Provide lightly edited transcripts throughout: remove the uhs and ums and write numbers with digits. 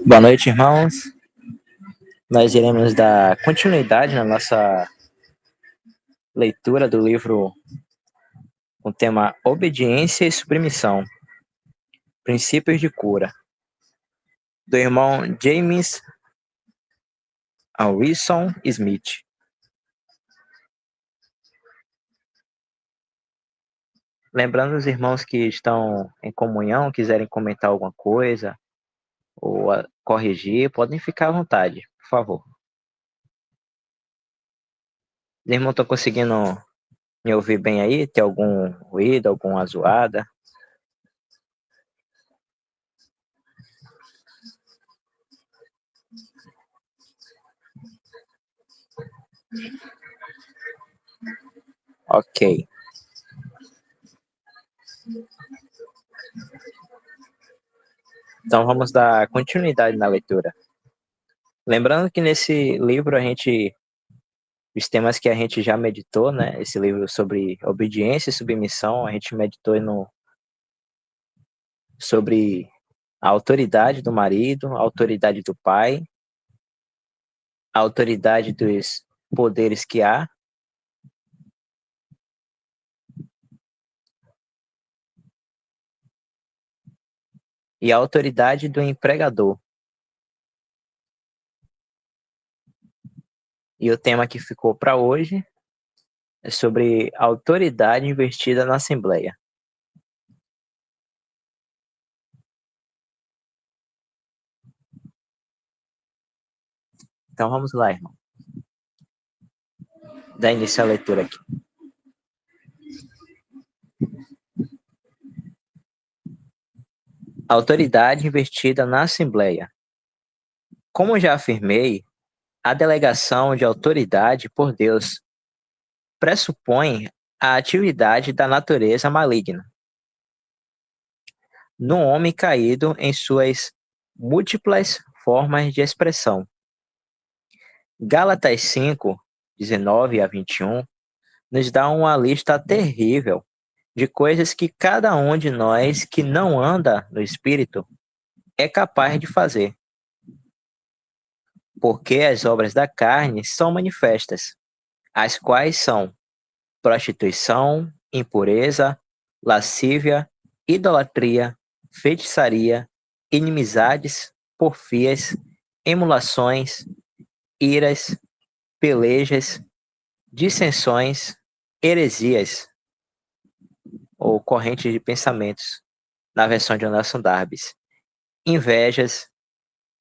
Boa noite, irmãos. Nós iremos dar continuidade na nossa leitura do livro com o tema Obediência e Submissão, Princípios de Cura, do irmão James Wilson Smith. Lembrando os irmãos que estão em comunhão, quiserem comentar alguma coisa ou corrigir, podem ficar à vontade, por favor. Os irmãos estão conseguindo me ouvir bem aí? Tem algum ruído, alguma zoada? Ok. Então vamos dar continuidade na leitura. Lembrando que nesse livro os temas que a gente já meditou, né? Esse livro sobre obediência e submissão, a gente meditou sobre a autoridade do marido, a autoridade do pai, a autoridade dos poderes que há, e a autoridade do empregador. E o tema que ficou para hoje é sobre a autoridade investida na Assembleia. Então vamos lá, irmão. Dá início à leitura aqui. Autoridade investida na Assembleia. Como já afirmei, a delegação de autoridade por Deus pressupõe a atividade da natureza maligna no homem caído em suas múltiplas formas de expressão. Gálatas 5, 19 a 21, nos dá uma lista terrível de coisas que cada um de nós que não anda no Espírito é capaz de fazer. Porque as obras da carne são manifestas, as quais são prostituição, impureza, lascívia, idolatria, feitiçaria, inimizades, porfias, emulações, iras, pelejas, dissensões, heresias, ou correntes de pensamentos, na versão de Nelson Darbis, invejas,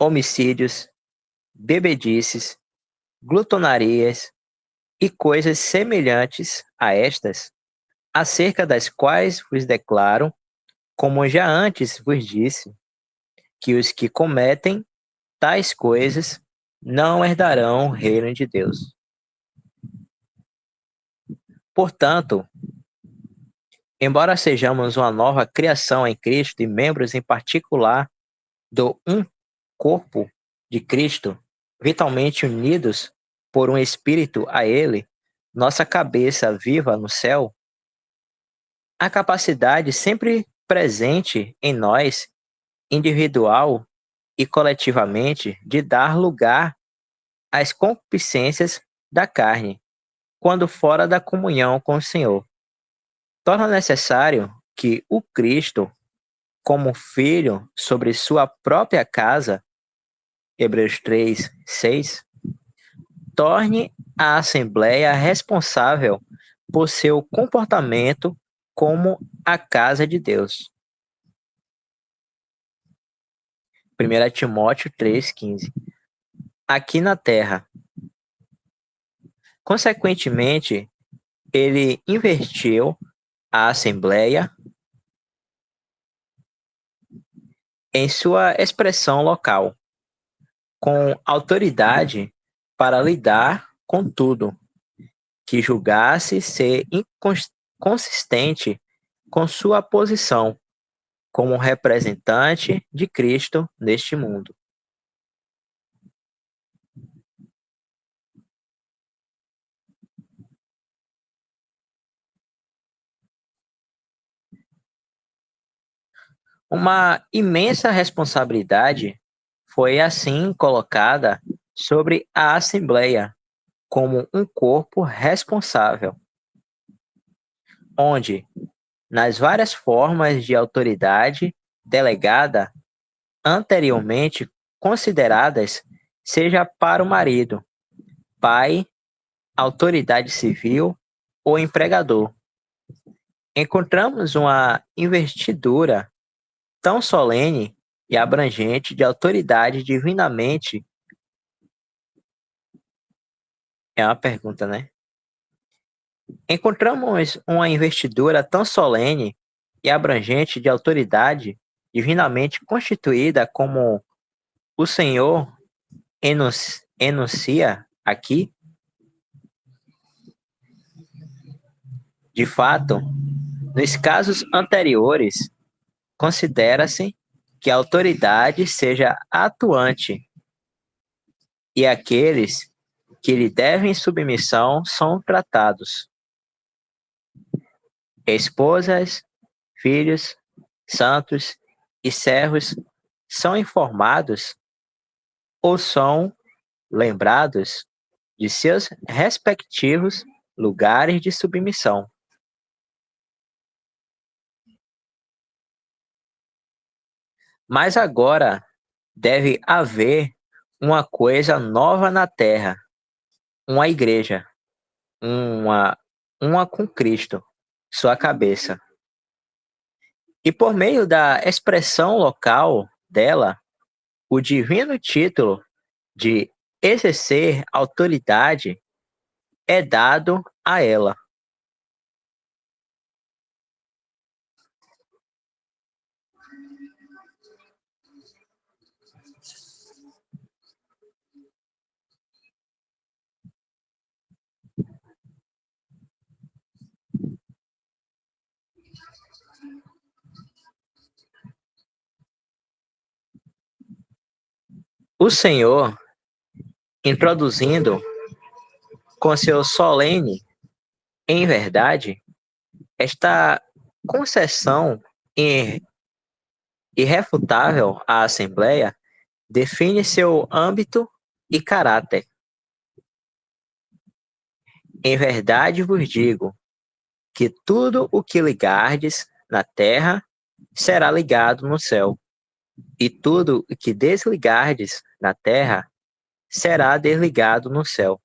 homicídios, bebedices, glutonarias e coisas semelhantes a estas, acerca das quais vos declaro, como já antes vos disse, que os que cometem tais coisas não herdarão o reino de Deus. Portanto, embora sejamos uma nova criação em Cristo e membros em particular do um corpo de Cristo, vitalmente unidos por um Espírito a Ele, nossa cabeça viva no céu, a capacidade sempre presente em nós, individual e coletivamente, de dar lugar às concupiscências da carne, quando fora da comunhão com o Senhor, torna necessário que o Cristo, como filho sobre sua própria casa, Hebreus 3, 6, torne a Assembleia responsável por seu comportamento como a casa de Deus. 1 Timóteo 3,15. Aqui na terra. Consequentemente, ele investiu a Assembleia em sua expressão local, com autoridade para lidar com tudo que julgasse ser inconsistente com sua posição como representante de Cristo neste mundo. Uma imensa responsabilidade foi assim colocada sobre a Assembleia como um corpo responsável, onde, nas várias formas de autoridade delegada anteriormente consideradas, seja para o marido, pai, autoridade civil ou empregador, encontramos uma investidura tão solene e abrangente de autoridade divinamente. É uma pergunta, né? Encontramos uma investidura tão solene e abrangente de autoridade divinamente constituída como o Senhor enuncia aqui. De fato, nos casos anteriores, considera-se que a autoridade seja atuante e aqueles que lhe devem submissão são tratados. Esposas, filhos, santos e servos são informados ou são lembrados de seus respectivos lugares de submissão. Mas agora deve haver uma coisa nova na terra, uma igreja, uma com Cristo, sua cabeça. E por meio da expressão local dela, o divino título de exercer autoridade é dado a ela. O Senhor, introduzindo com seu solene, em verdade, esta concessão irrefutável à Assembleia, define seu âmbito e caráter. Em verdade vos digo que tudo o que ligardes na terra será ligado no céu, e tudo o que desligardes na terra será desligado no céu.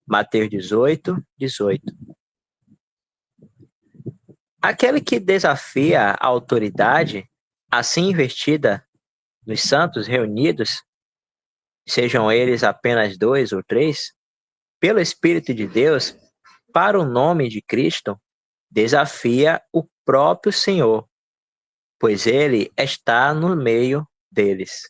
Mateus 18, 18. Aquele que desafia a autoridade, assim investida nos santos reunidos, sejam eles apenas 2 ou 3, pelo Espírito de Deus, para o nome de Cristo, desafia o próprio Senhor, pois ele está no meio deles.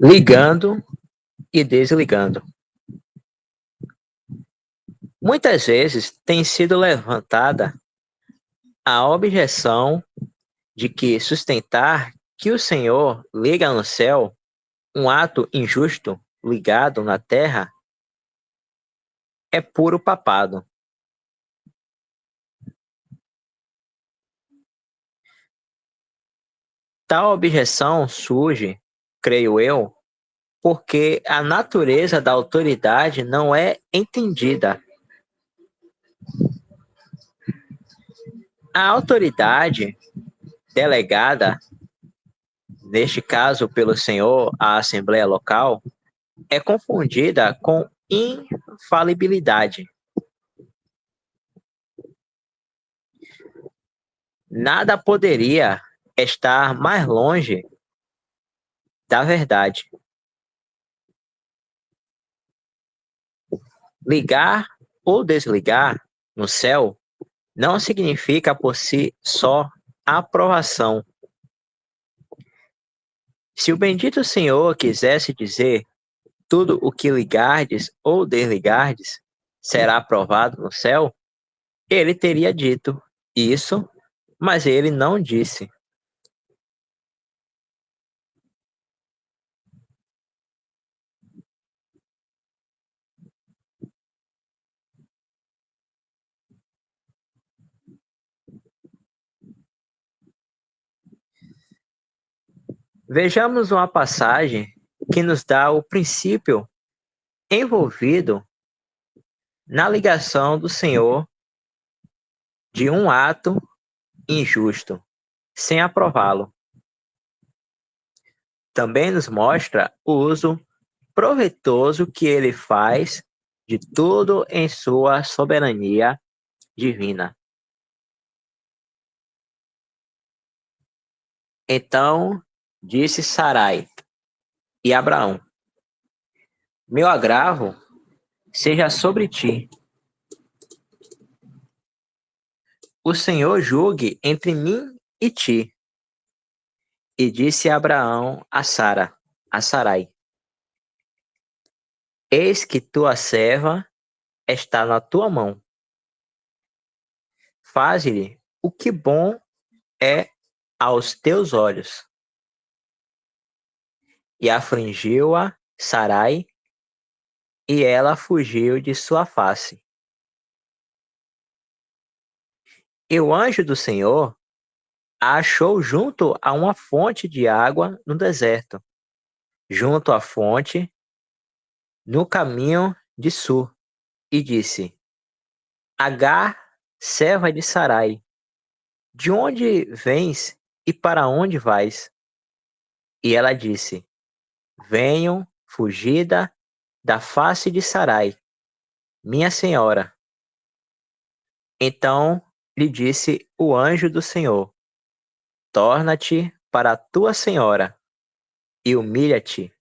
Ligando e desligando. Muitas vezes tem sido levantada a objeção de que sustentar que o Senhor liga no céu um ato injusto ligado na terra é puro papado. Tal objeção surge, creio eu, porque a natureza da autoridade não é entendida. A autoridade delegada, neste caso pelo Senhor, à Assembleia Local, é confundida com infalibilidade. Nada poderia estar mais longe da verdade. Ligar ou desligar no céu não significa por si só aprovação. Se o bendito Senhor quisesse dizer tudo o que ligardes ou desligardes será aprovado no céu, ele teria dito isso, mas ele não disse. Vejamos uma passagem que nos dá o princípio envolvido na ligação do Senhor de um ato injusto, sem aprová-lo. Também nos mostra o uso proveitoso que ele faz de tudo em sua soberania divina. Então disse Sarai e Abraão: Meu agravo seja sobre ti. O Senhor julgue entre mim e ti. E disse Abraão a Sara, a Sarai: Eis que tua serva está na tua mão. Faze-lhe o que bom é aos teus olhos. E afligiu-a Sarai, e ela fugiu de sua face. E o anjo do Senhor a achou junto a uma fonte de água no deserto, junto à fonte, no caminho de Sur, e disse: Agar, serva de Sarai, de onde vens e para onde vais? E ela disse: Venho, fugida da face de Sarai, minha senhora. Então lhe disse o anjo do Senhor: Torna-te para a tua senhora e humilha-te,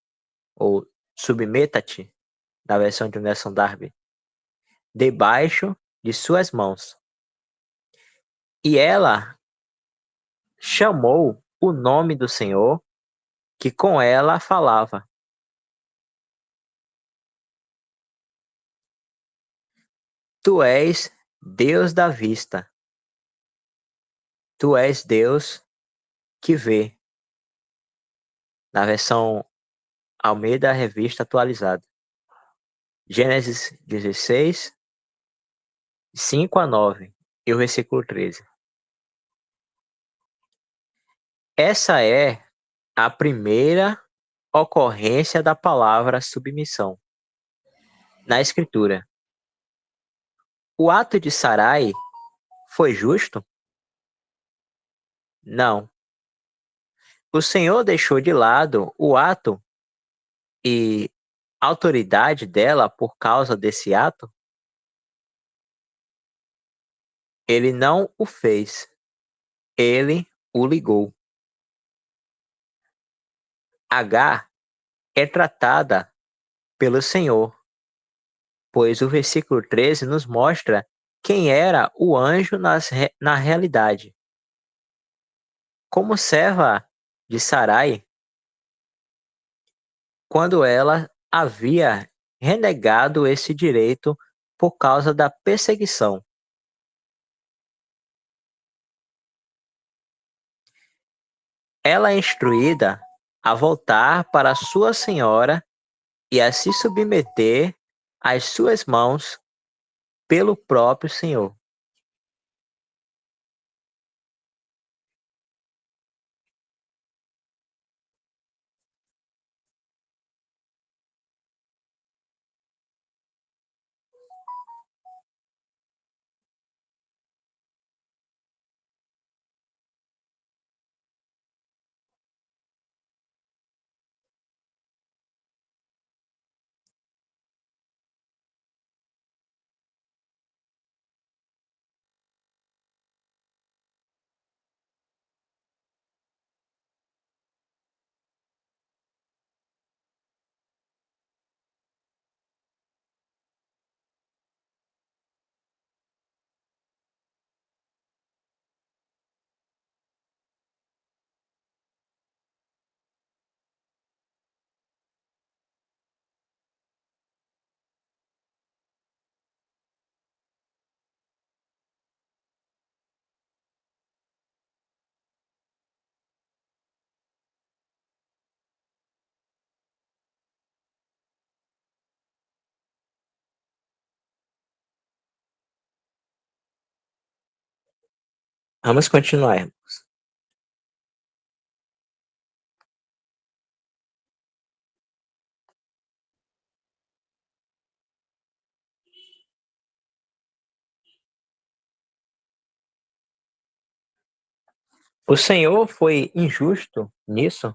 ou submeta-te, na versão de Nelson Darby, debaixo de suas mãos. E ela chamou o nome do Senhor que com ela falava. Tu és Deus da vista. Tu és Deus que vê. Na versão Almeida Revista Atualizada. Gênesis 16, 5-9 e o versículo 13. Essa é a primeira ocorrência da palavra submissão na Escritura. O ato de Sarai foi justo? Não. O Senhor deixou de lado o ato e autoridade dela por causa desse ato? Ele não o fez. Ele o ligou. Agar é tratada pelo Senhor, pois o versículo 13 nos mostra quem era o anjo na realidade. Como serva de Sarai, quando ela havia renegado esse direito por causa da perseguição. Ela é instruída a voltar para sua senhora e a se submeter às suas mãos pelo próprio Senhor. Vamos continuar. O Senhor foi injusto nisso?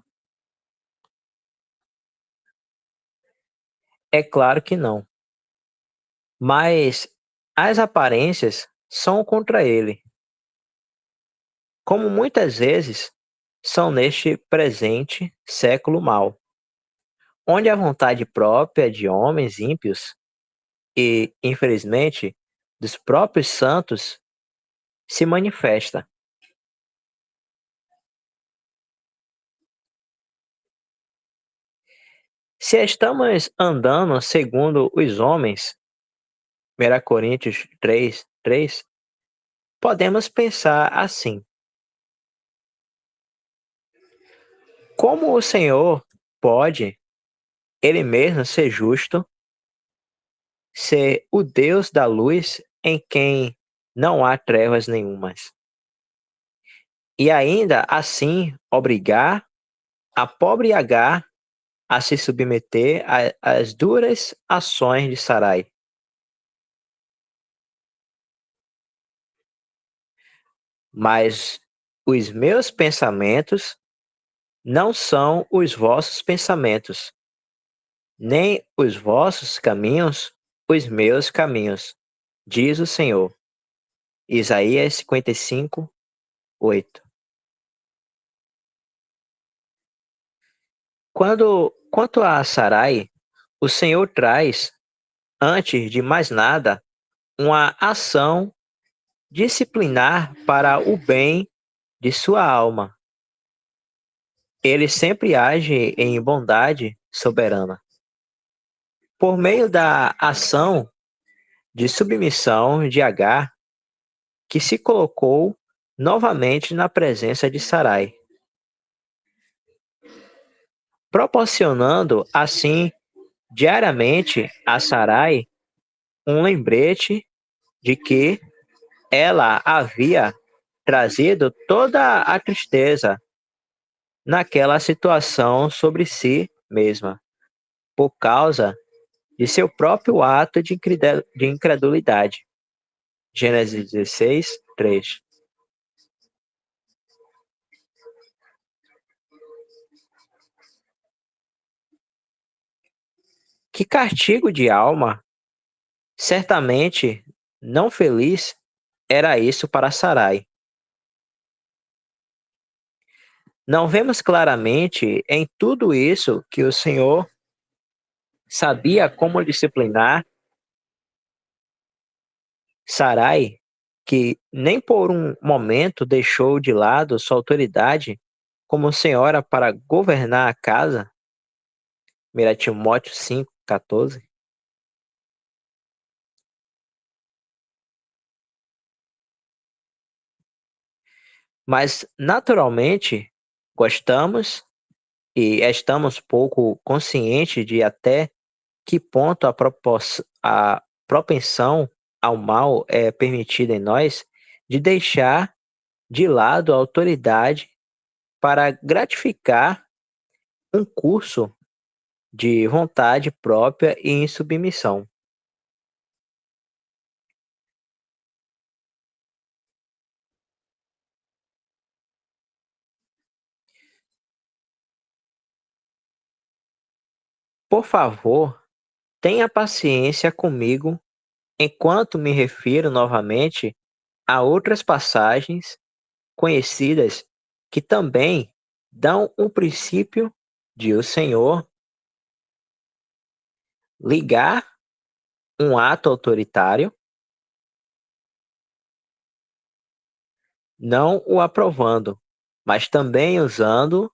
É claro que não. Mas as aparências são contra ele, como muitas vezes são neste presente século mau, onde a vontade própria de homens ímpios e, infelizmente, dos próprios santos se manifesta. Se estamos andando segundo os homens, 1 Coríntios 3:3, podemos pensar assim: como o Senhor pode, ele mesmo, ser justo, ser o Deus da luz em quem não há trevas nenhumas, e ainda assim obrigar a pobre Agar a se submeter às duras ações de Sarai? Mas os meus pensamentos não são os vossos pensamentos, nem os vossos caminhos os meus caminhos, diz o Senhor. Isaías 55:8. Quanto a Sarai, o Senhor traz, antes de mais nada, uma ação disciplinar para o bem de sua alma. Ele sempre age em bondade soberana. Por meio da ação de submissão de Agar, que se colocou novamente na presença de Sarai, proporcionando assim diariamente a Sarai um lembrete de que ela havia trazido toda a tristeza naquela situação sobre si mesma, por causa de seu próprio ato de incredulidade. Gênesis 16:3. Que castigo de alma, certamente não feliz, era isso para Sarai. Não vemos claramente em tudo isso que o Senhor sabia como disciplinar Sarai, que nem por um momento deixou de lado sua autoridade como senhora para governar a casa? 1 Timóteo 5:14. Mas, naturalmente, gostamos e estamos pouco conscientes de até que ponto a propensão ao mal é permitida em nós, de deixar de lado a autoridade para gratificar um curso de vontade própria e insubmissão. Por favor, tenha paciência comigo enquanto me refiro novamente a outras passagens conhecidas que também dão um princípio de o Senhor ligar um ato autoritário, não o aprovando, mas também usando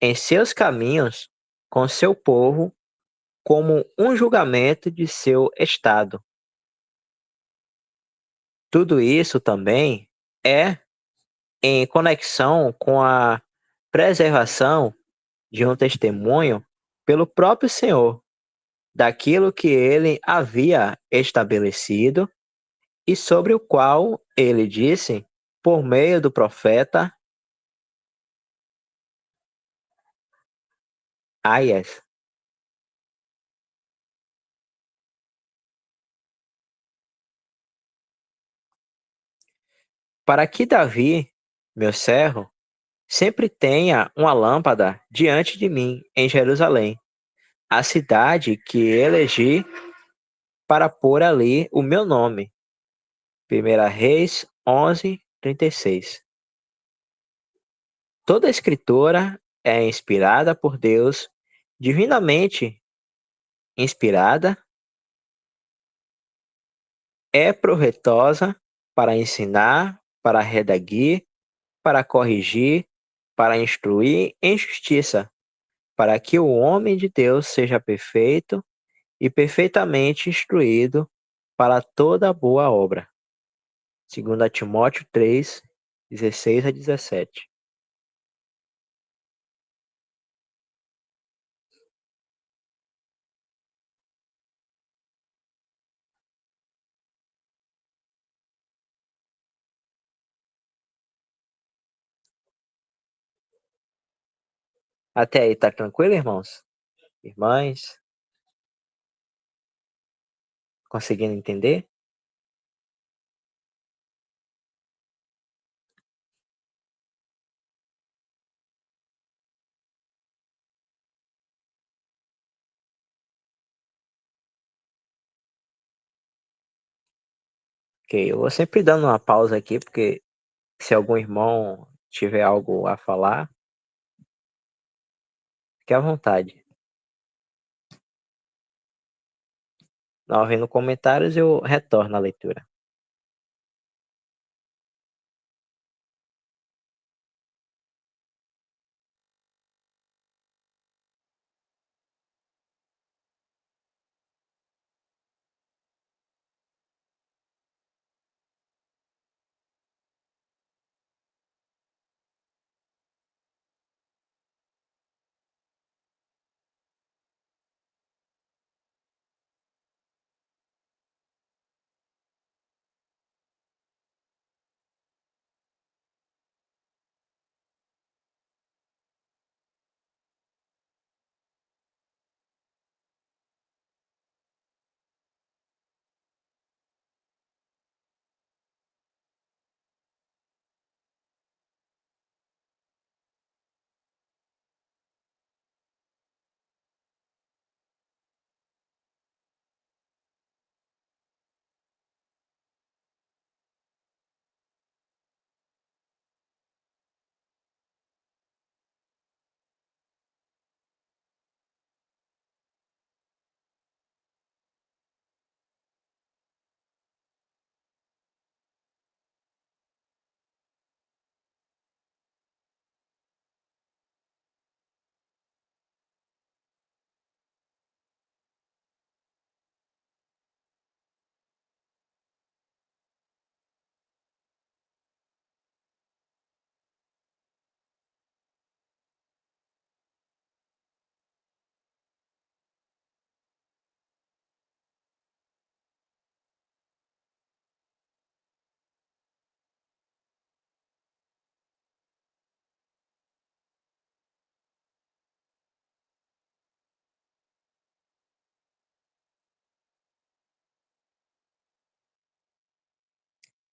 em seus caminhos com seu povo como um julgamento de seu estado. Tudo isso também é em conexão com a preservação de um testemunho pelo próprio Senhor, daquilo que ele havia estabelecido e sobre o qual ele disse: por meio do profeta Aias, para que Davi, meu servo, sempre tenha uma lâmpada diante de mim em Jerusalém, a cidade que elegi para pôr ali o meu nome. 1 Reis 11:36. Toda escritura é inspirada por Deus, divinamente inspirada, é proveitosa para ensinar, para redaguir, para corrigir, para instruir em justiça, para que o homem de Deus seja perfeito e perfeitamente instruído para toda boa obra. 2 Timóteo 3:16-17. Até aí, tá tranquilo, irmãos? Irmãs, conseguindo entender? Ok, eu vou sempre dando uma pausa aqui, porque se algum irmão tiver algo a falar, fique à vontade. Não havendo comentários, eu retorno à leitura.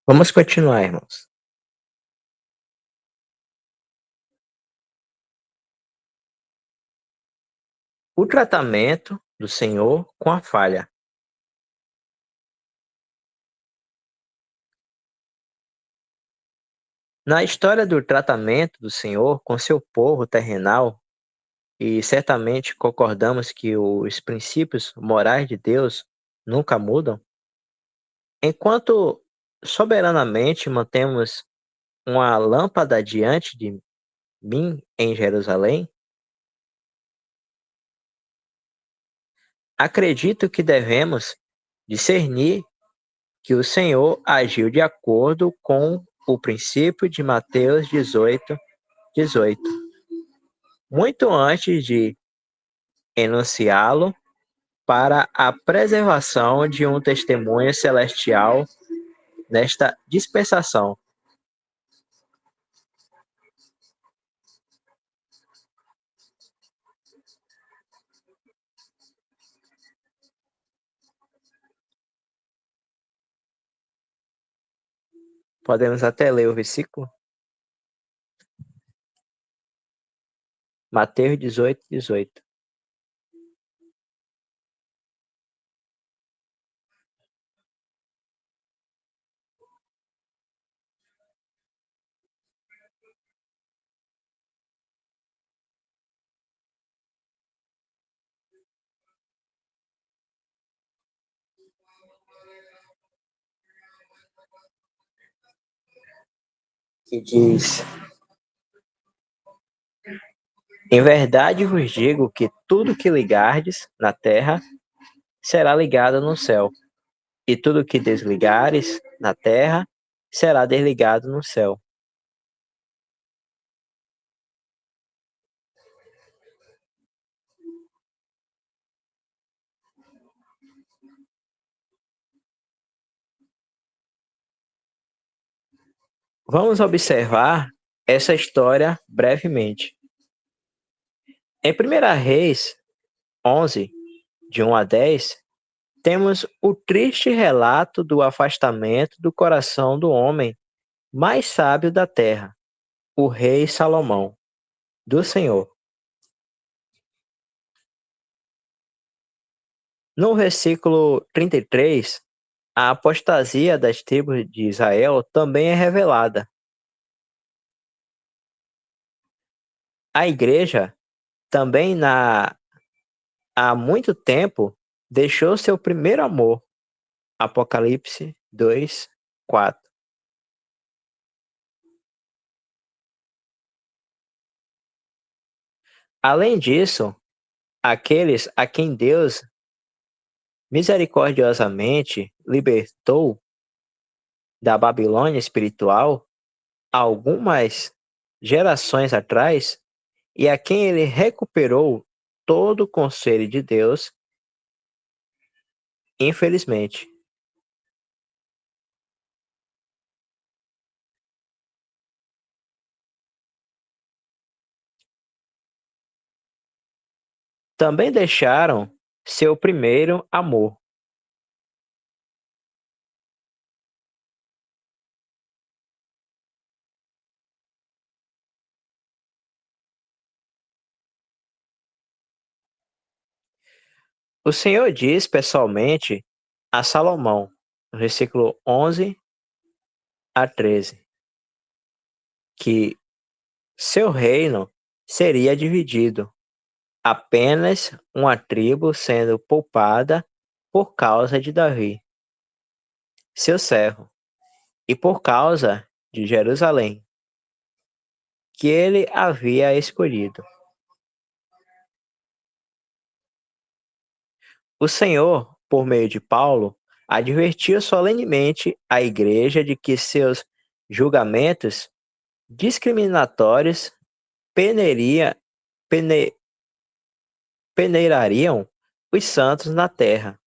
Vamos continuar, irmãos. O tratamento do Senhor com a falha. Na história do tratamento do Senhor com seu povo terrenal, e certamente concordamos que os princípios morais de Deus nunca mudam, enquanto soberanamente mantemos uma lâmpada diante de mim em Jerusalém, acredito que devemos discernir que o Senhor agiu de acordo com o princípio de Mateus 18:18, muito antes de enunciá-lo para a preservação de um testemunho celestial nesta dispensação. Podemos até ler o versículo. Mateus 18:18. Que diz: Em verdade vos digo que tudo que ligardes na terra será ligado no céu, e tudo que desligares na terra será desligado no céu. Vamos observar essa história brevemente. Em 1 Reis 11, de 1 a 10, temos o triste relato do afastamento do coração do homem mais sábio da terra, o rei Salomão, do Senhor. No versículo 33, a apostasia das tribos de Israel também é revelada. A igreja também há muito tempo deixou seu primeiro amor. Apocalipse 2:4. Além disso, aqueles a quem Deus misericordiosamente libertou da Babilônia espiritual algumas gerações atrás e a quem ele recuperou todo o conselho de Deus, infelizmente. Também deixaram seu primeiro amor. O Senhor diz pessoalmente a Salomão, no versículo 11 a 13, que seu reino seria dividido, apenas uma tribo sendo poupada por causa de Davi, seu servo, e por causa de Jerusalém, que ele havia escolhido. O Senhor, por meio de Paulo, advertiu solenemente a igreja de que seus julgamentos discriminatórios peneira- pene- peneirariam os santos na terra.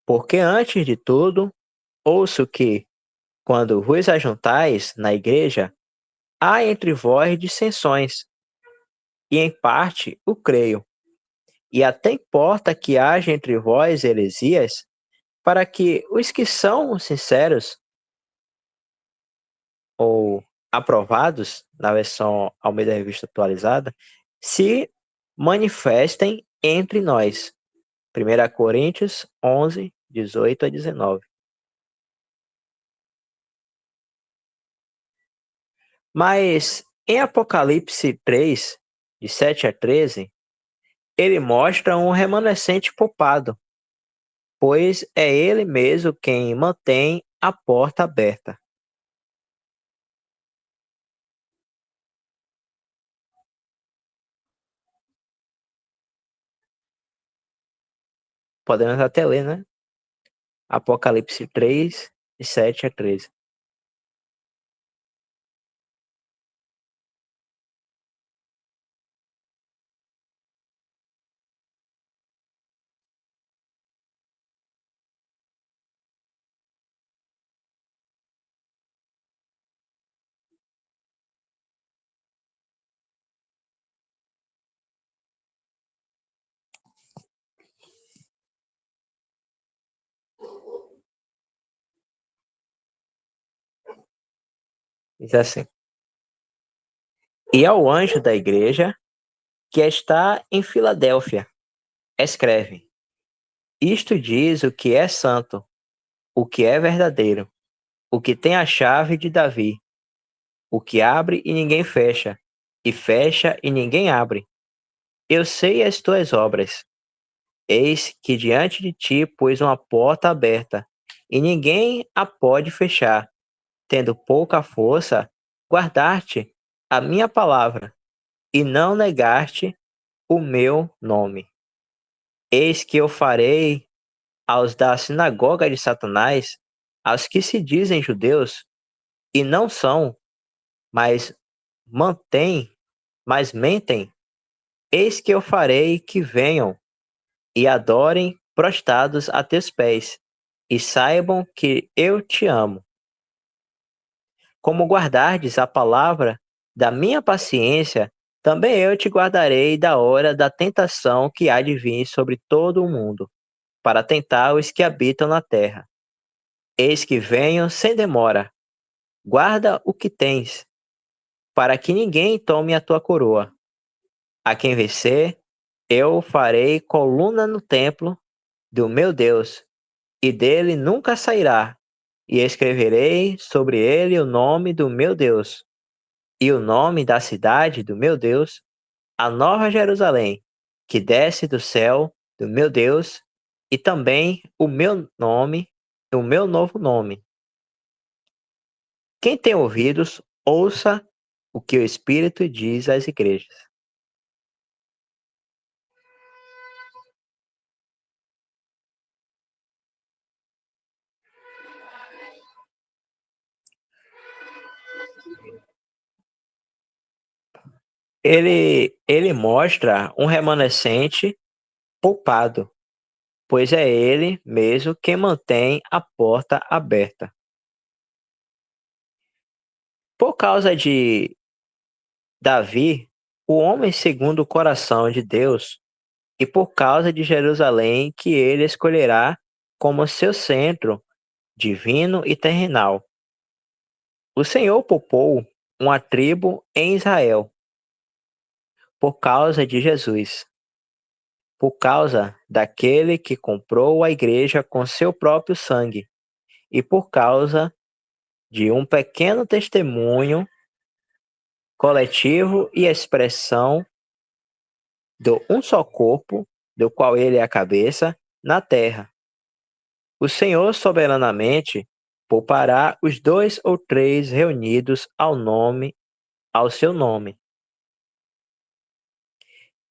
Porque antes de tudo, ouço que, quando vos ajuntais na igreja, há entre vós dissensões, e em parte o creio. E até importa que haja entre vós heresias, para que os que são sinceros ou aprovados, na versão Almeida Revista Atualizada, se manifestem entre nós. 1 Coríntios 11, 18 a 19. Mas em Apocalipse 3, de 7 a 13, ele mostra um remanescente poupado, pois é ele mesmo quem mantém a porta aberta. Podemos até ler, né? Apocalipse 3, de 7 a 13. Diz assim: E ao anjo da igreja que está em Filadélfia, escreve: Isto diz o que é santo, o que é verdadeiro, o que tem a chave de Davi, o que abre e ninguém fecha, e fecha e ninguém abre. Eu sei as tuas obras. Eis que diante de ti pus uma porta aberta, e ninguém a pode fechar. Tendo pouca força, guardar-te a minha palavra, e não negar-te o meu nome. Eis que eu farei aos da sinagoga de Satanás, aos que se dizem judeus, e não são, mas mantêm, mas mentem, eis que eu farei que venham e adorem prostrados a teus pés, e saibam que eu te amo. Como guardardes a palavra da minha paciência, também eu te guardarei da hora da tentação que há de vir sobre todo o mundo, para tentar os que habitam na terra. Eis que venho sem demora. Guarda o que tens, para que ninguém tome a tua coroa. A quem vencer, eu farei coluna no templo do meu Deus, e dele nunca sairá, e escreverei sobre ele o nome do meu Deus, e o nome da cidade do meu Deus, a nova Jerusalém, que desce do céu do meu Deus, e também o meu nome, o meu novo nome. Quem tem ouvidos, ouça o que o Espírito diz às igrejas. Ele mostra um remanescente poupado, pois é ele mesmo quem mantém a porta aberta. Por causa de Davi, o homem segundo o coração de Deus, e por causa de Jerusalém, que ele escolherá como seu centro divino e terrenal. O Senhor poupou uma tribo em Israel, por causa de Jesus, por causa daquele que comprou a igreja com seu próprio sangue, e por causa de um pequeno testemunho coletivo e expressão do um só corpo, do qual ele é a cabeça, na terra. O Senhor soberanamente poupará os 2 ou 3 reunidos ao seu nome.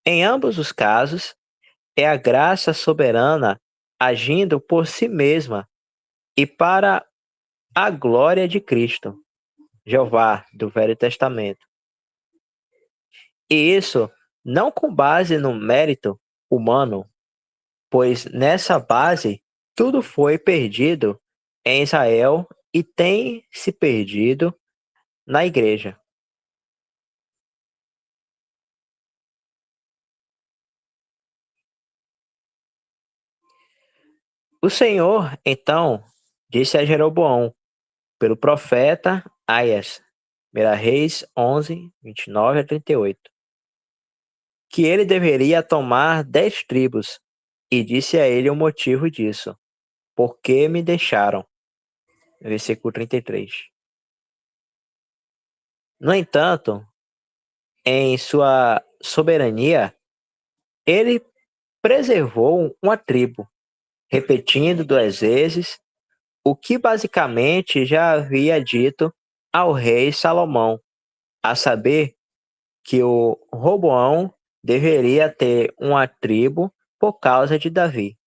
Em ambos os casos, é a graça soberana agindo por si mesma e para a glória de Cristo, Jeová do Velho Testamento. E isso não com base no mérito humano, pois nessa base tudo foi perdido em Israel e tem se perdido na igreja. O Senhor, então, disse a Jeroboão, pelo profeta Aias, 1 Reis 11, 29 a 38, que ele deveria tomar 10 tribos, e disse a ele o motivo disso. Por que me deixaram? Versículo 33. No entanto, em sua soberania, ele preservou uma tribo, repetindo 2 vezes o que basicamente já havia dito ao rei Salomão, a saber que o Roboão deveria ter uma tribo por causa de Davi,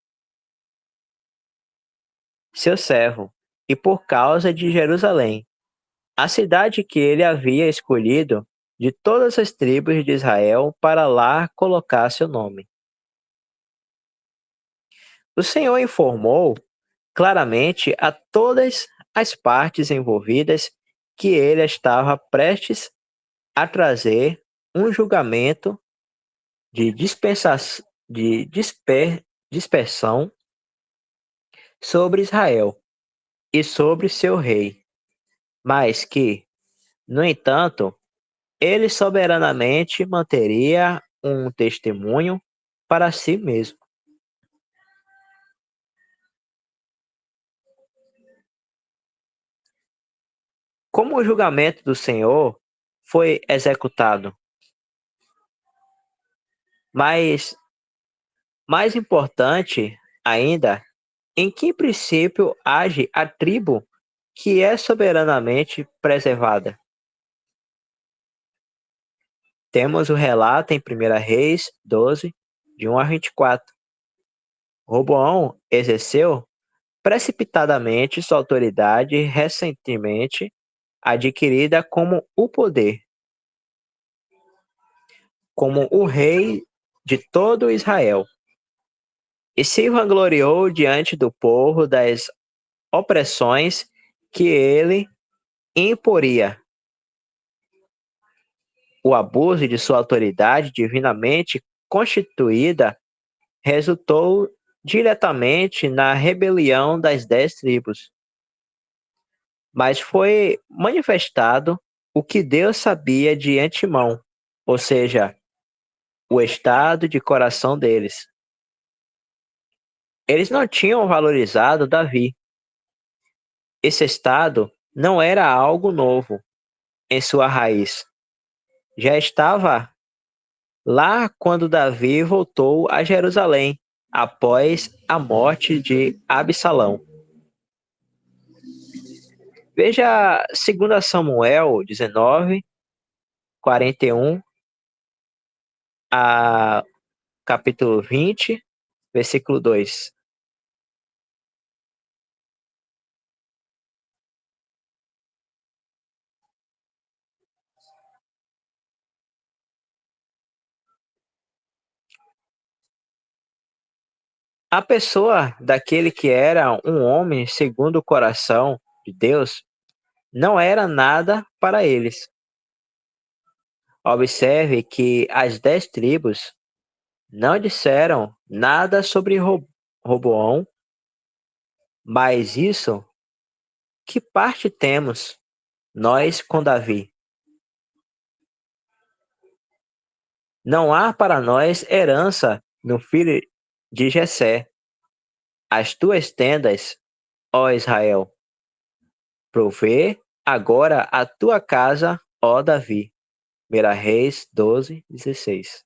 seu servo, e por causa de Jerusalém, a cidade que ele havia escolhido de todas as tribos de Israel para lá colocar seu nome. O Senhor informou claramente a todas as partes envolvidas que ele estava prestes a trazer um julgamento de, dispersão sobre Israel e sobre seu rei, mas que, No entanto, ele soberanamente manteria um testemunho para si mesmo. Como o julgamento do Senhor foi executado? Mas, mais importante ainda, em que princípio age a tribo que é soberanamente preservada? Temos o relato em 1 Reis 12, de 1 a 24. Roboão exerceu precipitadamente sua autoridade recentemente adquirida como o poder, como o rei de todo Israel, e se vangloriou diante do povo das opressões que ele imporia. O abuso de sua autoridade divinamente constituída resultou diretamente na rebelião das 10 tribos, mas foi manifestado o que Deus sabia de antemão, ou seja, o estado de coração deles. Eles não tinham valorizado Davi. Esse estado não era algo novo em sua raiz. Já estava lá quando Davi voltou a Jerusalém após a morte de Absalão. Veja 2 Samuel 19, 41 a capítulo 20, versículo 2. A pessoa daquele que era um homem segundo o coração de Deus não era nada para eles. Observe que as 10 tribos não disseram nada sobre Roboão, mas isso, que parte temos nós com Davi? Não há para nós herança no filho de Jessé. As tuas tendas, ó Israel, provê agora a tua casa, ó Davi. 1 Reis 12, 16.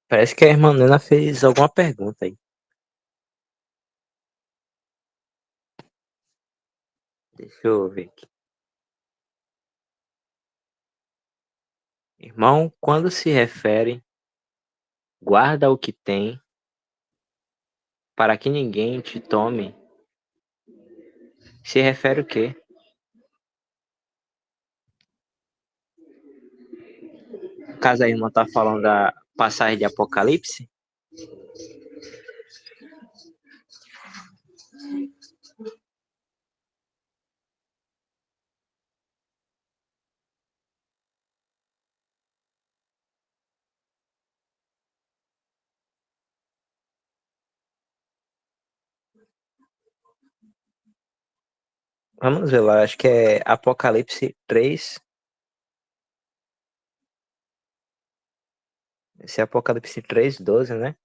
Parece que a irmã Nena fez alguma pergunta aí. Deixa eu ver aqui. Irmão, quando se refere, guarda o que tem, para que ninguém te tome, se refere o quê? No caso a irmã tá falando da passagem de Apocalipse? Vamos ver lá, acho que é Apocalipse 3. Esse é Apocalipse 3:12, né?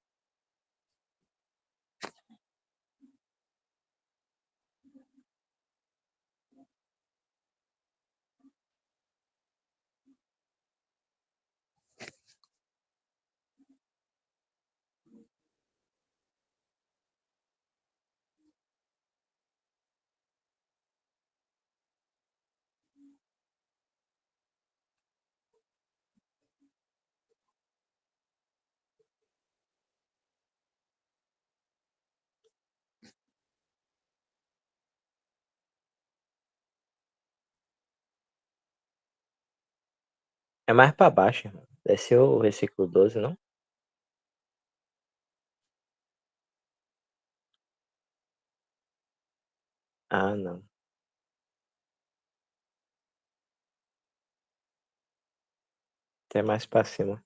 É mais pra baixo, irmão. Desceu o versículo 12, não? Ah, não. Até mais pra cima.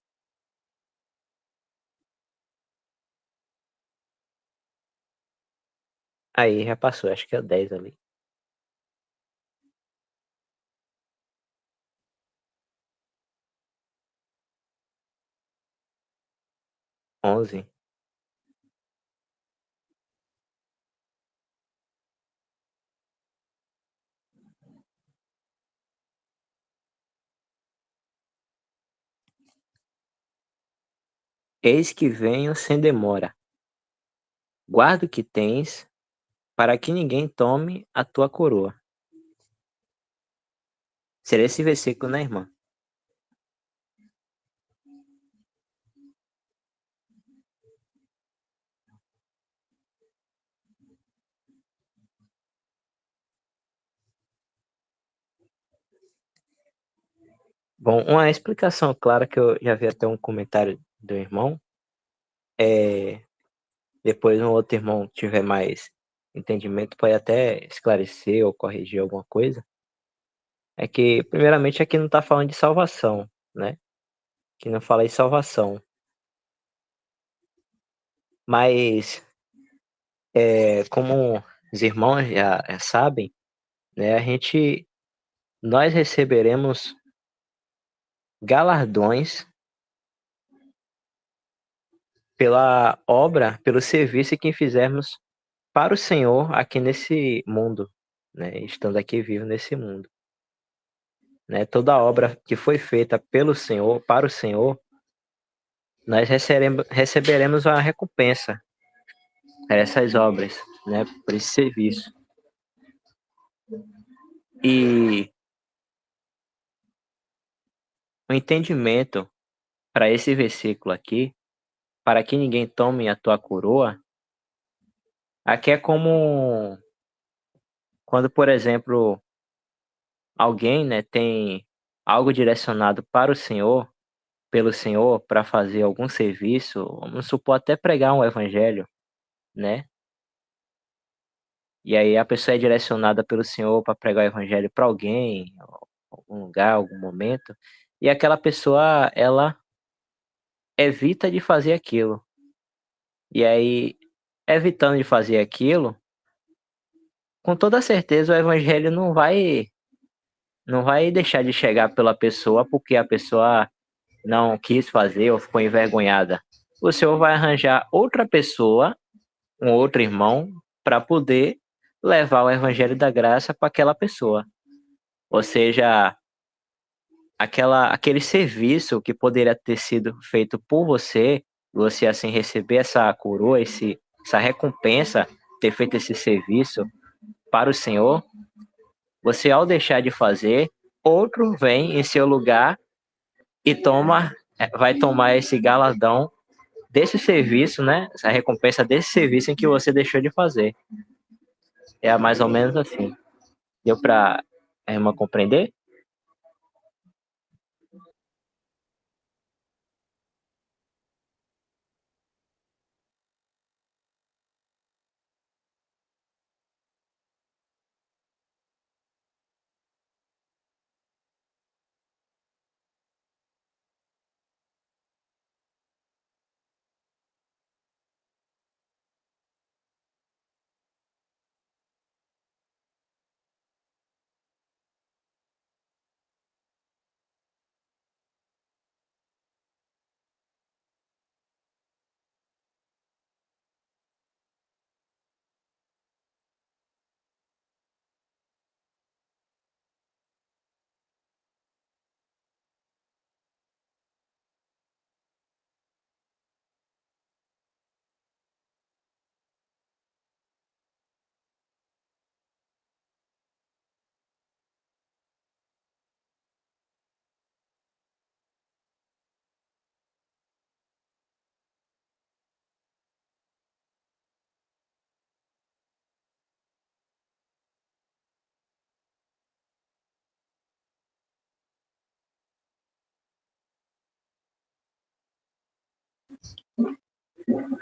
Aí, já passou, acho que é o 10 ali. 11. Eis que venho sem demora. Guarda o que tens, para que ninguém tome a tua coroa. Seria esse versículo, né, irmã? Bom, uma explicação clara que eu já vi até um comentário do irmão, é, depois um outro irmão tiver mais entendimento, pode até esclarecer ou corrigir alguma coisa, é que, primeiramente, aqui não está falando de salvação, né? Que não fala em salvação. Mas, como os irmãos já sabem, né, nós receberemos galardões pela obra, pelo serviço que fizermos para o Senhor aqui nesse mundo, né, estando aqui vivo nesse mundo, né? Toda obra que foi feita pelo Senhor, para o Senhor, nós receberemos uma recompensa por essas obras, né, por esse serviço. E o entendimento para esse versículo aqui, para que ninguém tome a tua coroa, aqui é como quando, por exemplo, alguém, né, tem algo direcionado para o Senhor, pelo Senhor, para fazer algum serviço, vamos supor, até pregar um evangelho, né? E aí a pessoa é direcionada pelo Senhor para pregar o evangelho para alguém, algum lugar, algum momento, e aquela pessoa, ela evita de fazer aquilo. E aí, evitando de fazer aquilo, com toda certeza o evangelho não vai deixar de chegar pela pessoa porque a pessoa não quis fazer ou ficou envergonhada. O Senhor vai arranjar outra pessoa, um outro irmão, para poder levar o evangelho da graça para aquela pessoa. Ou seja, aquele serviço que poderia ter sido feito por você você assim receber essa coroa, essa recompensa, ter feito esse serviço para o Senhor, você ao deixar de fazer, outro vem em seu lugar e vai tomar esse galardão desse serviço, né? Essa recompensa desse serviço em que você deixou de fazer. É mais ou menos assim. Deu para a irmã compreender?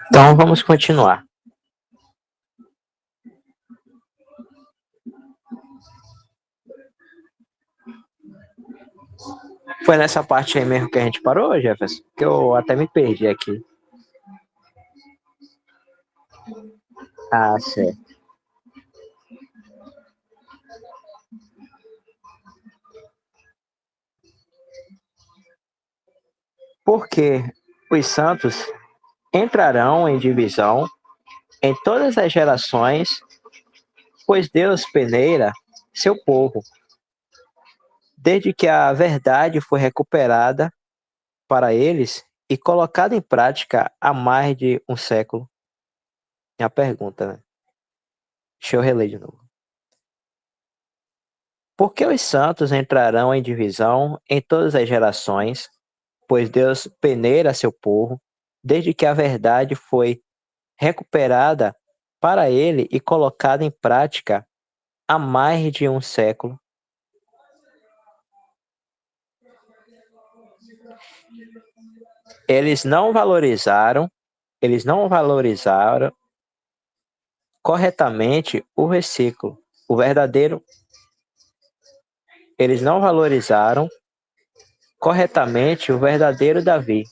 Então vamos continuar. Foi nessa parte aí mesmo que a gente parou, Jefferson? Que eu até me perdi aqui. Ah, certo. Porque os santos entrarão em divisão em todas as gerações, pois Deus peneira seu povo, desde que a verdade foi recuperada para eles e colocada em prática há mais de um século. É a pergunta, né? Deixa eu reler de novo. Por que os santos entrarão em divisão em todas as gerações, pois Deus peneira seu povo, desde que a verdade foi recuperada para ele e colocada em prática há mais de um século? Eles não valorizaram, eles não valorizaram corretamente o versículo, o verdadeiro. Eles não valorizaram corretamente o verdadeiro Davi.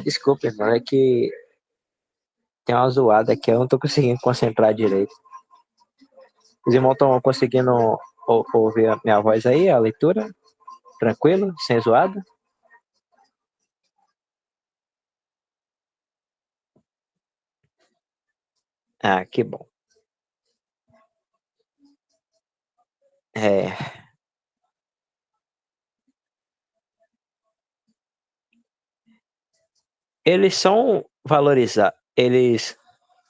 Desculpa, irmão, é que tem uma zoada aqui, eu não tô conseguindo concentrar direito. Os irmãos estão conseguindo ouvir a minha voz aí, a leitura? Tranquilo? Sem zoada? Ah, que bom. É, eles são eles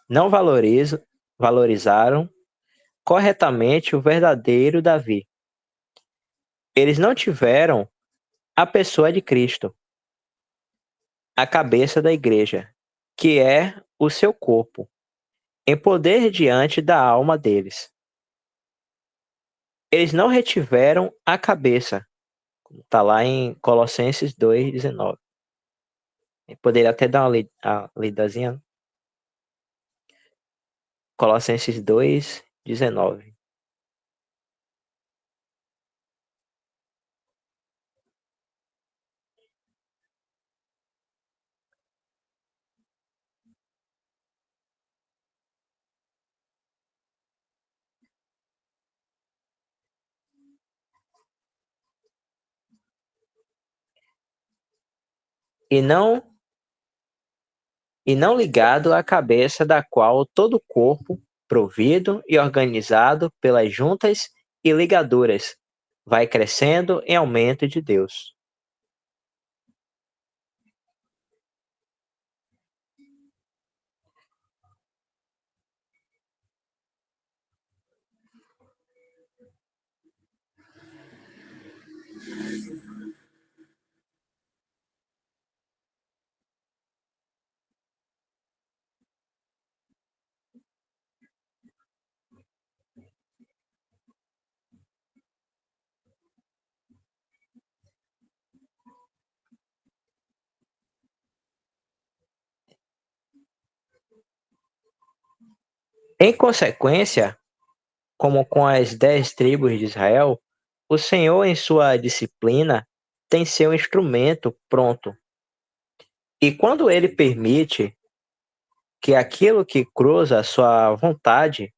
não valorizaram corretamente o verdadeiro Davi. Eles não tiveram a pessoa de Cristo, a cabeça da igreja, que é o seu corpo, em poder diante da alma deles. Eles não retiveram a cabeça, como está lá em Colossenses 2,19. Poderia até dar uma lidazinha. Colossenses 2,19. E não, e não ligado à cabeça da qual todo o corpo, provido e organizado pelas juntas e ligaduras, vai crescendo em aumento de Deus. Em consequência, como com as 10 tribos de Israel, o Senhor, em sua disciplina, tem seu instrumento pronto. E quando ele permite que aquilo que cruza a sua vontade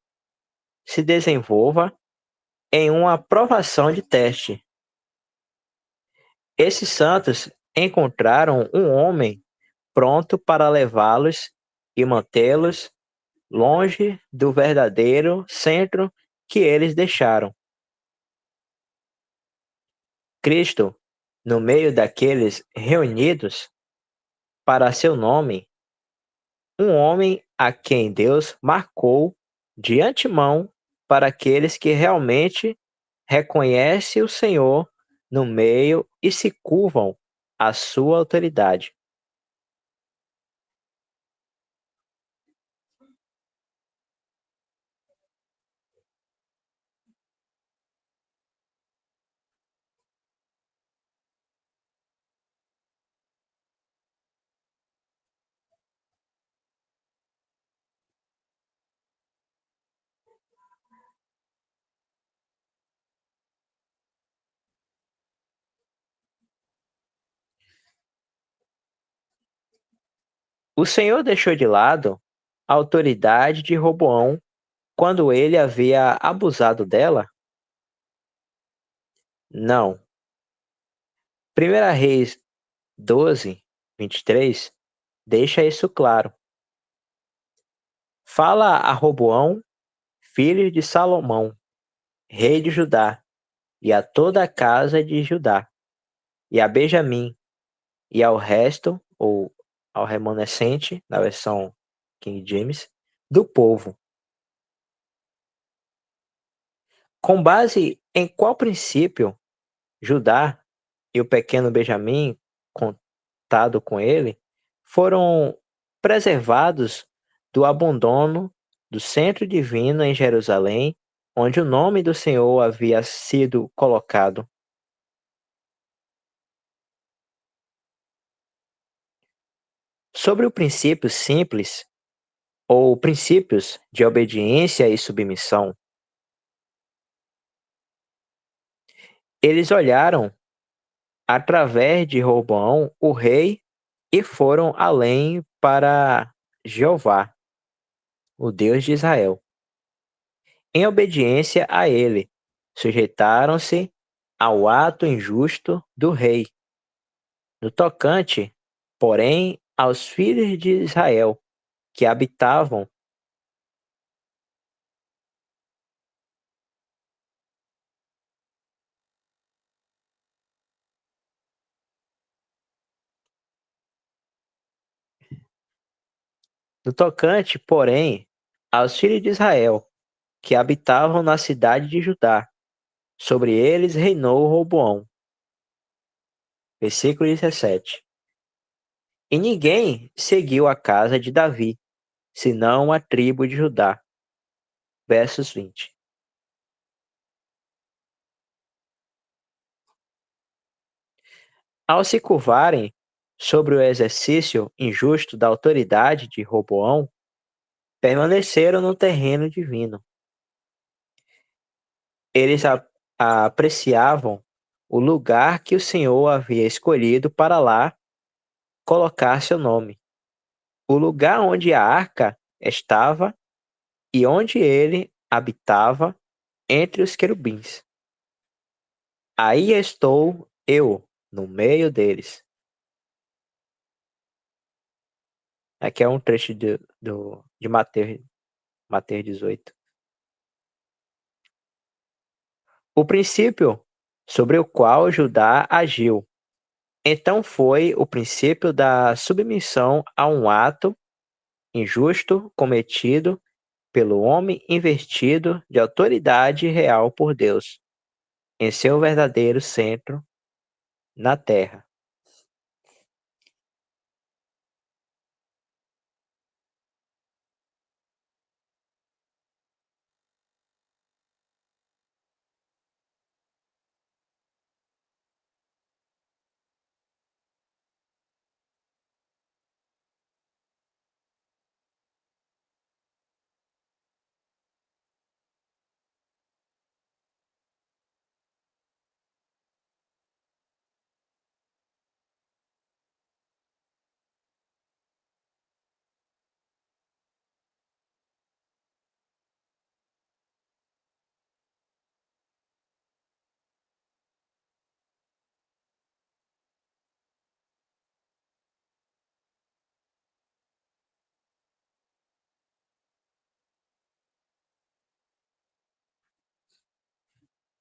se desenvolva em uma provação de teste, esses santos encontraram um homem pronto para levá-los e mantê-los longe do verdadeiro centro que eles deixaram. Cristo, no meio daqueles reunidos para seu nome, um homem a quem Deus marcou de antemão para aqueles que realmente reconhecem o Senhor no meio e se curvam à sua autoridade. O Senhor deixou de lado a autoridade de Roboão quando ele havia abusado dela? Não. 1 Reis 12, 23 deixa isso claro. Fala a Roboão, filho de Salomão, rei de Judá, e a toda a casa de Judá, e a Benjamim, e ao resto, ou ao remanescente, na versão King James, do povo. Com base em qual princípio Judá e o pequeno Benjamim, contado com ele, foram preservados do abandono do centro divino em Jerusalém, onde o nome do Senhor havia sido colocado? Sobre o princípio simples, ou princípios de obediência e submissão, eles olharam através de Roboão, o rei, e foram além para Jeová, o Deus de Israel. Em obediência a ele, sujeitaram-se ao ato injusto do rei. No tocante, porém, aos filhos de Israel que habitavam, no tocante, porém, aos filhos de Israel que habitavam na cidade de Judá, sobre eles reinou Roboão. Versículo 17. E ninguém seguiu a casa de Davi, senão a tribo de Judá. Versos 20. Ao se curvarem sobre o exercício injusto da autoridade de Roboão, permaneceram no terreno divino. Eles apreciavam o lugar que o Senhor havia escolhido para lá colocar seu nome, o lugar onde a arca estava e onde ele habitava entre os querubins. Aí estou eu no meio deles. Aqui é um trecho de Mateus 18. O princípio sobre o qual Judá agiu. Então foi o princípio da submissão a um ato injusto cometido pelo homem investido de autoridade real por Deus, em seu verdadeiro centro na terra.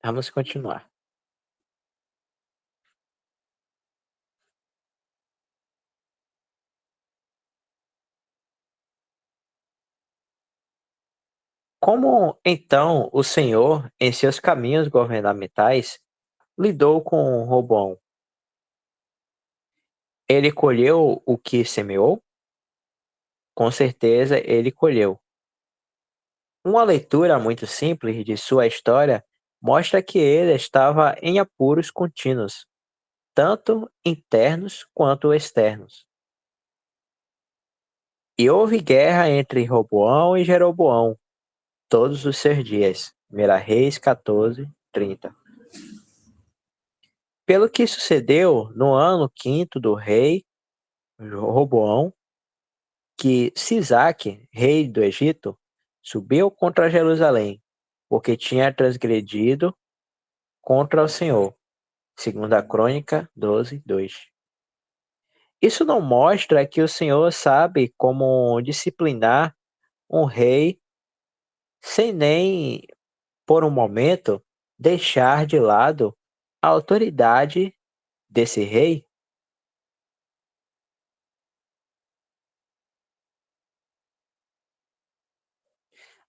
Vamos continuar. Como então o Senhor, em seus caminhos governamentais, lidou com Roboão? Ele colheu o que semeou? Com certeza ele colheu. Uma leitura muito simples de sua história mostra que ele estava em apuros contínuos, tanto internos quanto externos. E houve guerra entre Roboão e Jeroboão todos os seus dias. 1 Reis 14, 30. Pelo que sucedeu no ano quinto do rei Roboão, que Sisaque, rei do Egito, subiu contra Jerusalém, porque tinha transgredido contra o Senhor. Segunda Crônica 12, 2. Isso não mostra que o Senhor sabe como disciplinar um rei sem nem, por um momento, deixar de lado a autoridade desse rei?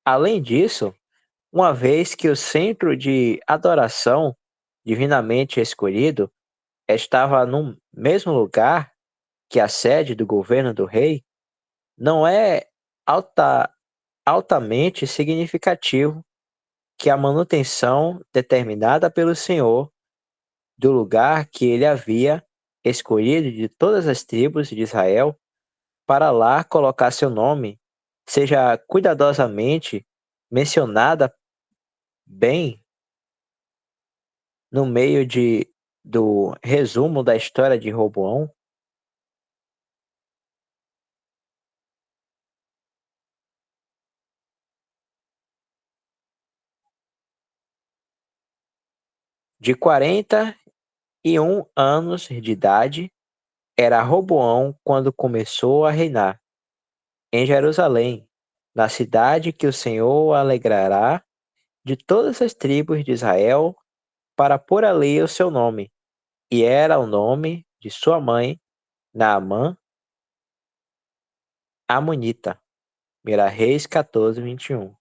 Além disso, uma vez que o centro de adoração divinamente escolhido estava no mesmo lugar que a sede do governo do rei, não é alta, altamente significativo que a manutenção determinada pelo Senhor do lugar que ele havia escolhido de todas as tribos de Israel para lá colocar seu nome seja cuidadosamente mencionada bem no meio do resumo da história de Roboão. De 41 anos de idade era Roboão quando começou a reinar em Jerusalém, na cidade que o Senhor alegrará de todas as tribos de Israel para pôr ali o seu nome. E era o nome de sua mãe, Naamã, Amonita. 1 Reis 14, 21.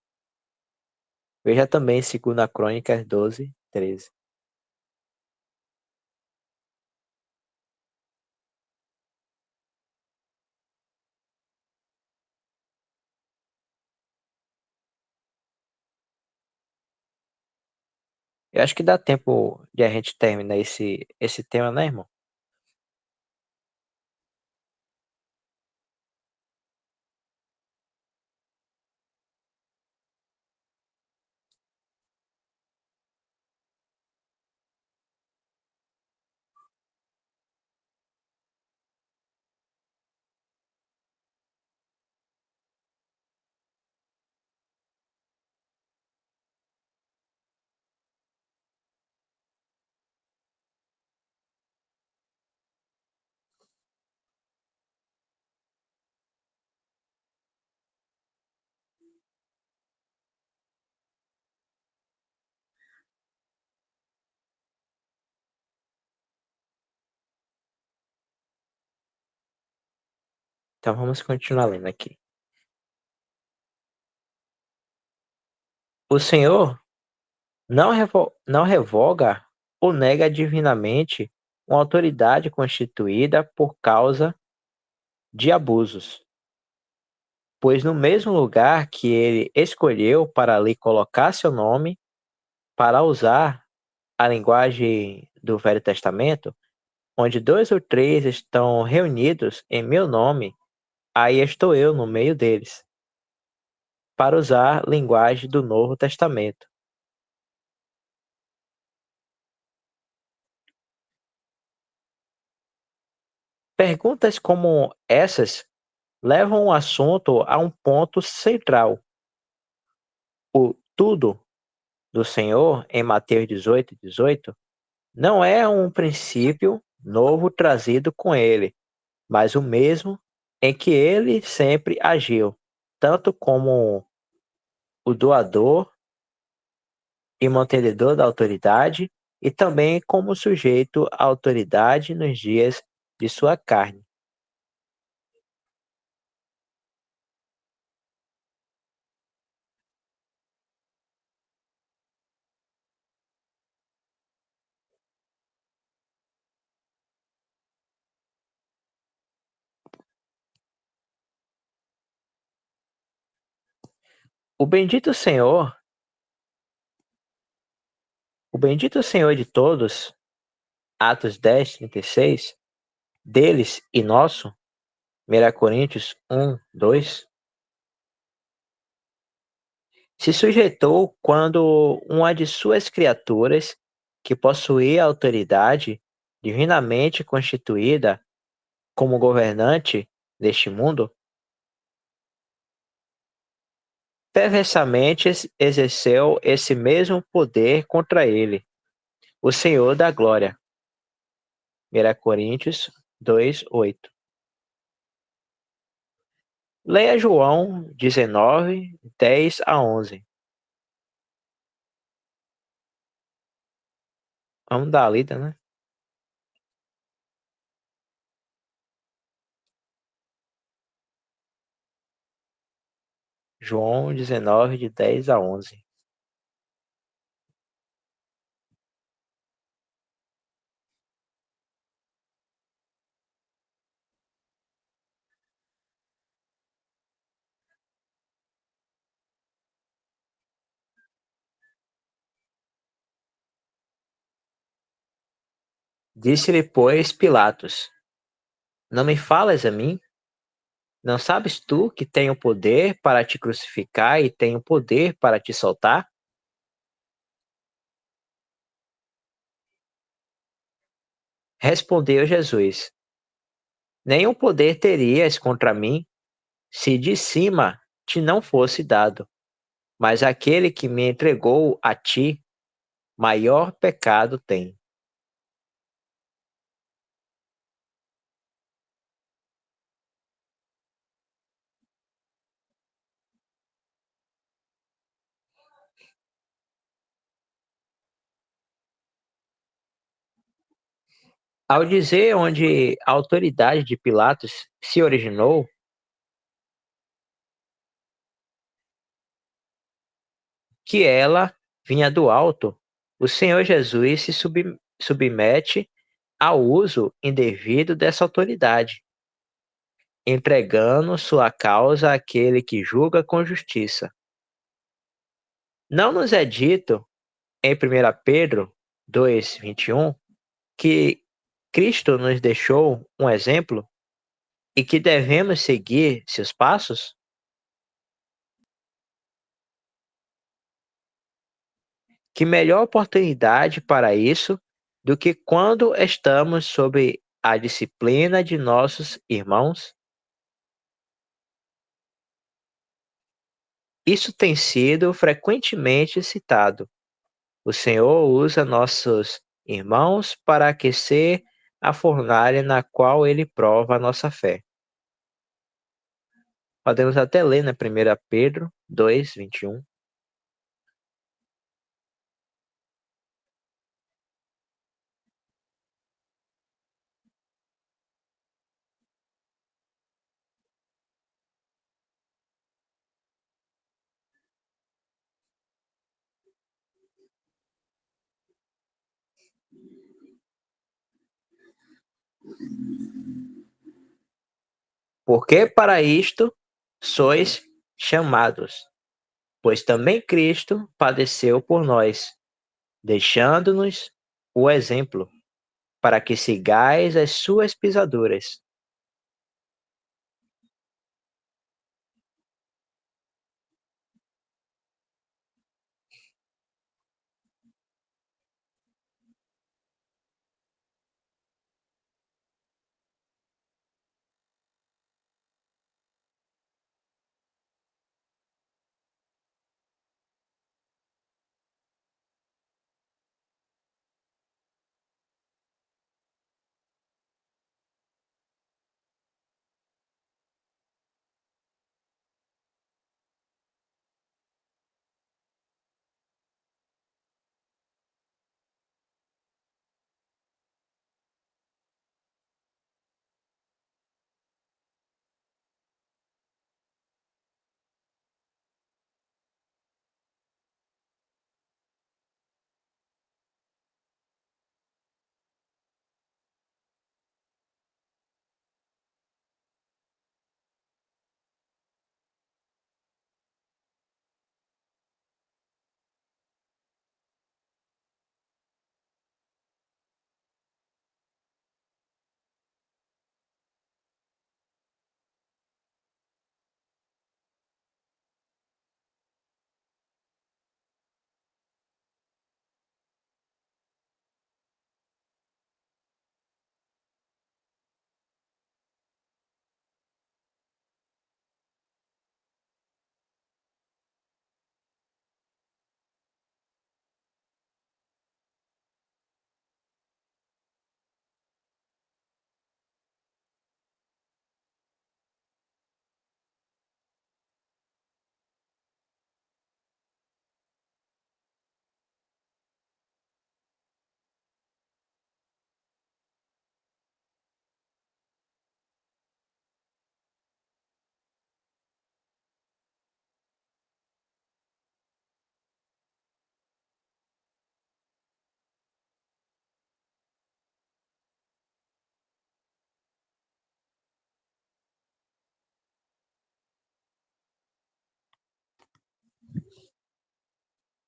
Veja também 2 Crônicas 12, 13. Eu acho que dá tempo de a gente terminar esse tema, né, irmão? Então vamos continuar lendo aqui. O Senhor não revoga ou nega divinamente uma autoridade constituída por causa de abusos, pois no mesmo lugar que ele escolheu para ali colocar seu nome, para usar a linguagem do Velho Testamento, onde dois ou três estão reunidos em meu nome, aí estou eu no meio deles, para usar linguagem do Novo Testamento. Perguntas como essas levam o assunto a um ponto central. O tudo do Senhor, em Mateus 18:18, não é um princípio novo trazido com ele, mas o mesmo em que ele sempre agiu, tanto como o doador e mantenedor da autoridade, e também como sujeito à autoridade nos dias de sua carne. O bendito Senhor, o bendito Senhor de todos, Atos 10:36, deles e nosso, 1 Coríntios 1:2, se sujeitou quando uma de suas criaturas, que possuía autoridade divinamente constituída como governante deste mundo, perversamente exerceu esse mesmo poder contra ele, o Senhor da glória. 1 Coríntios 2:8. Leia João 19:10 a 11. Vamos dar a lida, né? João 19, de 10 a 11. Disse-lhe, pois, Pilatos: Não me falas a mim? Não sabes tu que tenho poder para te crucificar e tenho poder para te soltar? Respondeu Jesus: Nenhum poder terias contra mim se de cima te não fosse dado. Mas aquele que me entregou a ti, maior pecado tem. Ao dizer onde a autoridade de Pilatos se originou, que ela vinha do alto, o Senhor Jesus se submete ao uso indevido dessa autoridade, entregando sua causa àquele que julga com justiça. Não nos é dito, em 1 Pedro 2:21, que Cristo nos deixou um exemplo e que devemos seguir seus passos? Que melhor oportunidade para isso do que quando estamos sob a disciplina de nossos irmãos? Isso tem sido frequentemente citado. O Senhor usa nossos irmãos para aquecer a fornalha na qual ele prova a nossa fé. Podemos até ler na 1 Pedro 2:21. Porque para isto sois chamados, pois também Cristo padeceu por nós, deixando-nos o exemplo, para que sigais as suas pisaduras.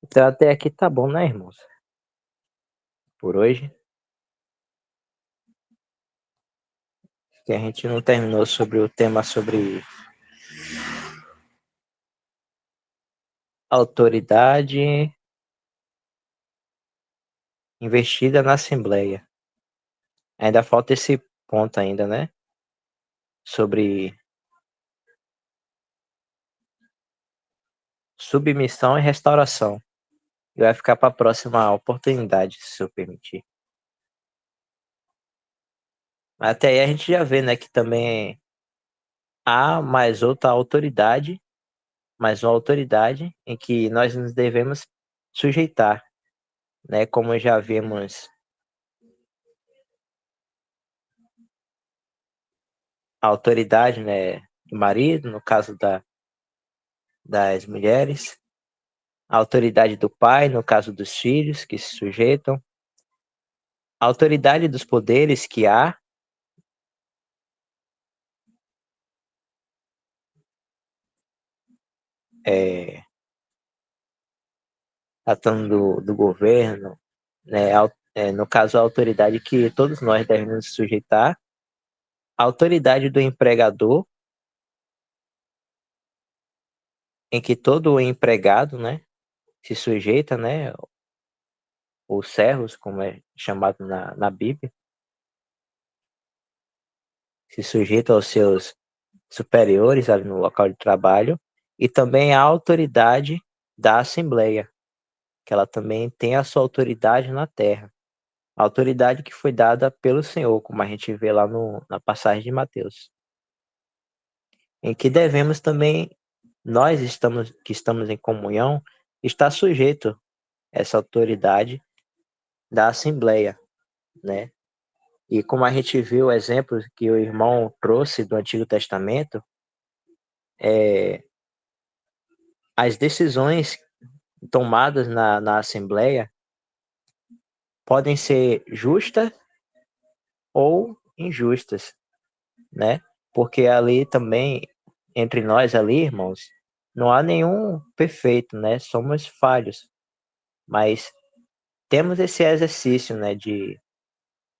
Então até aqui tá bom, né, irmãos? Por hoje, que a gente não terminou sobre o tema sobre autoridade investida na Assembleia. Ainda falta esse ponto ainda, né? Sobre submissão e restauração. E vai ficar para a próxima oportunidade, se eu permitir. Até aí a gente já vê, né, que também há mais outra autoridade, mais uma autoridade em que nós nos devemos sujeitar, né? Como já vimos a autoridade, né, do marido, no caso das mulheres, a autoridade do pai, no caso dos filhos, que se sujeitam, a autoridade dos poderes que há, é, tratando do governo, né, no caso a autoridade que todos nós devemos nos sujeitar, a autoridade do empregador, em que todo empregado, né, se sujeita, né, os servos, como é chamado na Bíblia, se sujeita aos seus superiores ali no local de trabalho, e também a autoridade da Assembleia, que ela também tem a sua autoridade na terra. A autoridade que foi dada pelo Senhor, como a gente vê lá na passagem de Mateus. Em que devemos também, que estamos em comunhão, estar sujeito a essa autoridade da Assembleia, né? E como a gente viu o exemplo que o irmão trouxe do Antigo Testamento, as decisões tomadas na Assembleia podem ser justas ou injustas, né? Porque ali também, entre nós ali, irmãos, não há nenhum perfeito, né? Somos falhos, mas temos esse exercício, né, de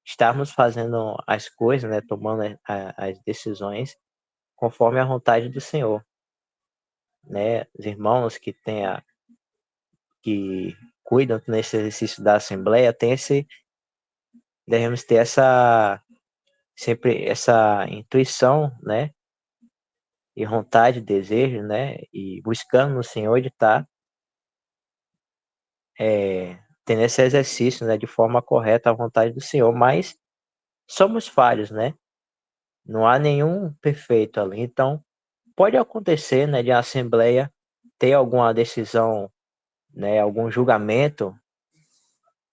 estarmos fazendo as coisas, né, tomando as decisões conforme a vontade do Senhor, né? Os irmãos que cuidam nesse exercício da Assembleia devemos ter sempre essa intuição, né, e vontade, desejo, né, e buscando no Senhor de estar tendo esse exercício, né, de forma correta a vontade do Senhor, mas somos falhos, né? Não há nenhum perfeito ali. Então, pode acontecer, né, de a Assembleia ter alguma decisão, né, algum julgamento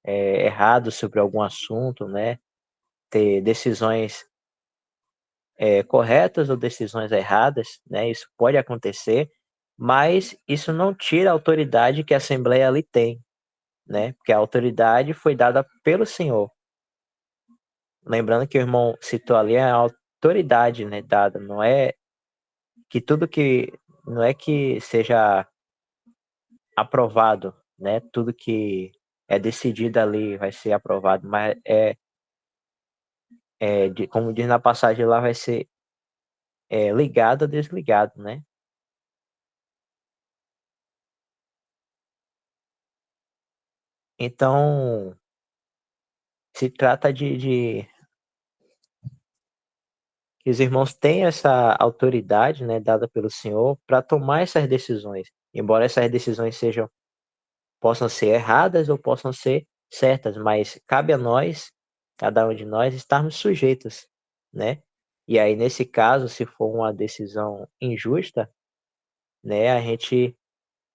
errado sobre algum assunto, né, ter decisões corretas ou decisões erradas, né? Isso pode acontecer, mas isso não tira a autoridade que a Assembleia ali tem, né? Porque a autoridade foi dada pelo Senhor. Lembrando que o irmão citou ali a autoridade, né, dada, que tudo que não é que seja aprovado, né? Tudo que é decidido ali vai ser aprovado, mas como diz na passagem lá, vai ser ligado ou desligado, né? Então, se trata de que os irmãos têm essa autoridade, né, dada pelo Senhor para tomar essas decisões, embora essas decisões possam ser erradas ou possam ser certas, mas cabe a nós, cada um de nós, estarmos sujeitos, né? E aí, nesse caso, se for uma decisão injusta, né, a gente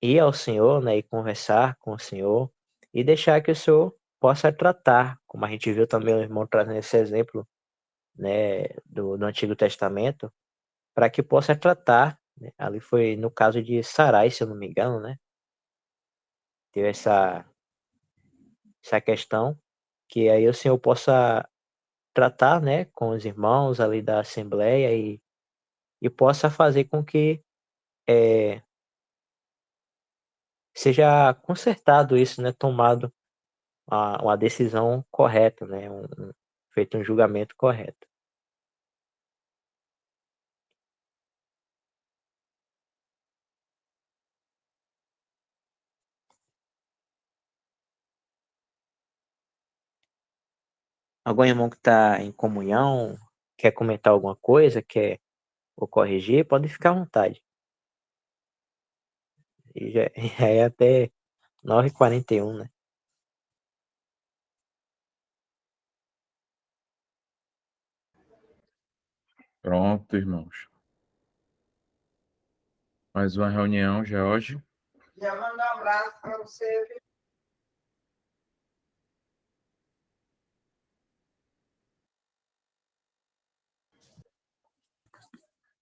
ir ao Senhor, né, e conversar com o Senhor e deixar que o Senhor possa tratar, como a gente viu também o irmão trazendo esse exemplo, né, do Antigo Testamento, para que possa tratar, né? Ali foi no caso de Sarai, se eu não me engano, né? Teve essa questão que aí o Senhor possa tratar, né, com os irmãos ali da Assembleia e possa fazer com que seja consertado isso, né, tomado uma decisão correta, né, feito um julgamento correto. Algum irmão que está em comunhão, quer comentar alguma coisa, quer ou corrigir, pode ficar à vontade. E já, já é até 9h41, né? Pronto, irmãos. Mais uma reunião já hoje. Já mando um abraço para você.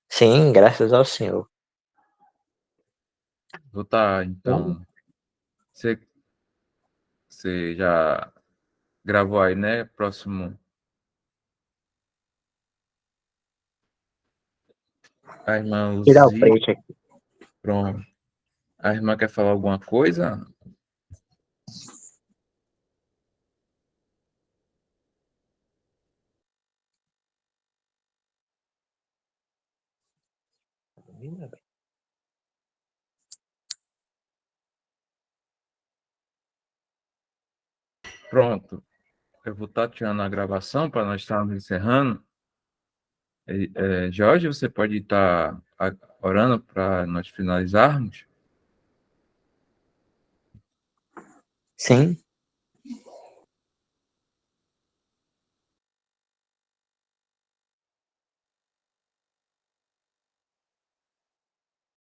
Sim, graças ao Senhor. Vou estar, então. Você já gravou aí, né? Próximo. A irmã Tirar o Luzia. print aqui. Pronto. A irmã quer falar alguma coisa? Pronto. Eu vou estar tirando a gravação para nós estarmos encerrando. Jorge, você pode estar orando para nós finalizarmos? Sim.